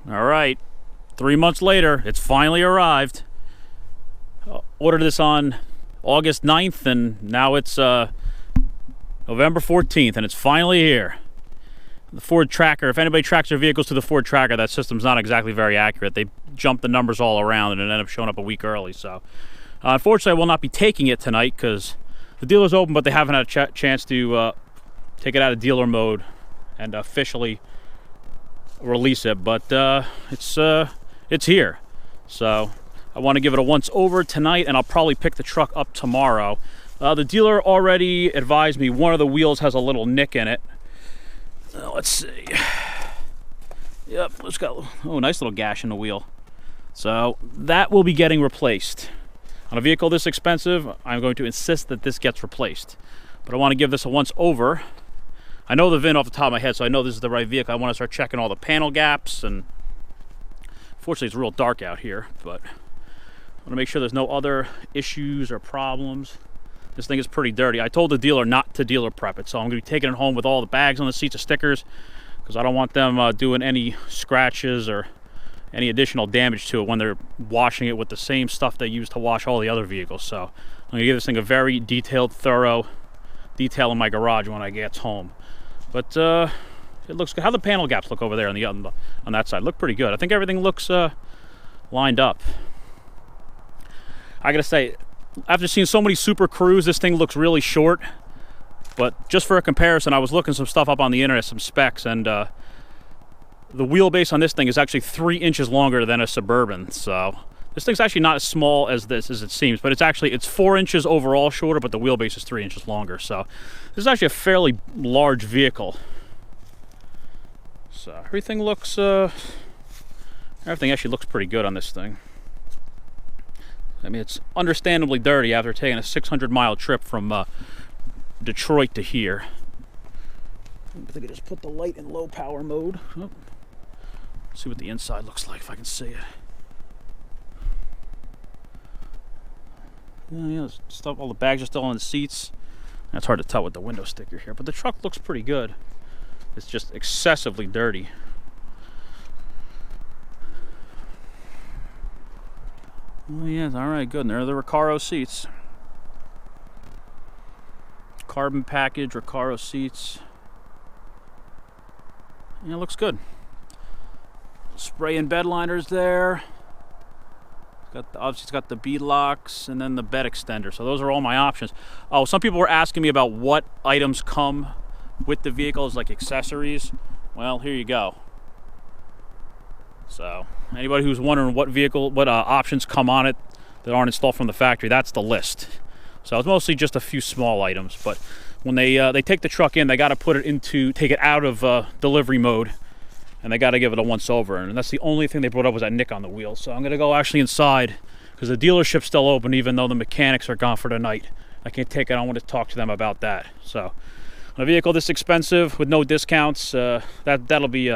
All right, 3 months later, it's finally arrived. Ordered this on August 9th, and now it's November 14th, and it's finally here. The Ford Tracker, if anybody tracks their vehicles to the Ford Tracker, that system's not exactly very accurate. They jump the numbers all around and it ended up showing up a week early. So, unfortunately, I will not be taking it tonight because the dealer's open, but they haven't had a chance to take it out of dealer mode and officially release it. But it's here. So, I want to give it a once over tonight, and I'll probably pick the truck up tomorrow. The dealer already advised me one of the wheels has a little nick in it. Let's see. Yep, it's got a nice little gash in the wheel. So that will be getting replaced. On a vehicle this expensive, I'm going to insist that this gets replaced. But I want to give this a once over. I know the VIN off the top of my head, so I know this is the right vehicle. I want to start checking all the panel gaps, and fortunately it's real dark out here, but I want to make sure there's no other issues or problems. This thing is pretty dirty. I told the dealer not to dealer prep it, so I'm going to be taking it home with all the bags on the seats of stickers because I don't want them doing any scratches or any additional damage to it when they're washing it with the same stuff they use to wash all the other vehicles. So I'm going to give this thing a very detailed, thorough detail in my garage when I get home. But it looks good. How the panel gaps look over there on that side? Look pretty good. I think everything looks lined up. I got to say, after seeing so many Super Cruise, this thing looks really short. But just for a comparison, I was looking some stuff up on the internet, some specs, and the wheelbase on this thing is actually 3 inches longer than a Suburban. So this thing's actually not as small as it seems, but it's 4 inches overall shorter, but the wheelbase is 3 inches longer. So this is actually a fairly large vehicle. So everything actually looks pretty good on this thing. I mean, it's understandably dirty after taking a 600-mile trip from Detroit to here. I think I just put the light in low power mode. Oh. See what the inside looks like if I can see it. Yeah, stuff. All the bags are still on the seats. That's hard to tell with the window sticker here, but the truck looks pretty good. It's just excessively dirty. Oh yes, all right, good. And there are the Recaro seats. Carbon package, Recaro seats. Yeah, it looks good. Spray and bed liners there. Obviously it's got the bead locks and then the bed extender. So those are all my options. Oh, some people were asking me about what items come with the vehicles, like accessories. Well, here you go. So anybody who's wondering what options come on it that aren't installed from the factory, that's the list. So it's mostly just a few small items, but when they take the truck in, they got to take it out of delivery mode, and they got to give it a once over. And that's the only thing they brought up was that nick on the wheel. So I'm gonna go actually inside because the dealership's still open, even though the mechanics are gone for the night. I can't take it. I want to talk to them about that. So on a vehicle this expensive with no discounts, that'll be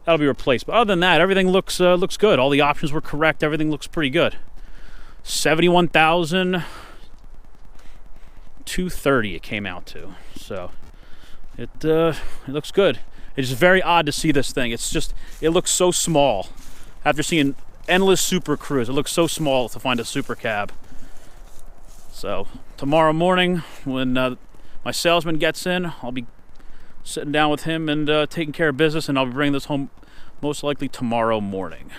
replaced. But other than that, everything looks good. All the options were correct. Everything looks pretty good. $71,230 it came out to. So it looks good. It's just very odd to see this thing. It looks so small. After seeing endless Super Cruise, it looks so small to find a Super Cab. So tomorrow morning, when my salesman gets in, I'll be sitting down with him and taking care of business, and I'll be bringing this home most likely tomorrow morning.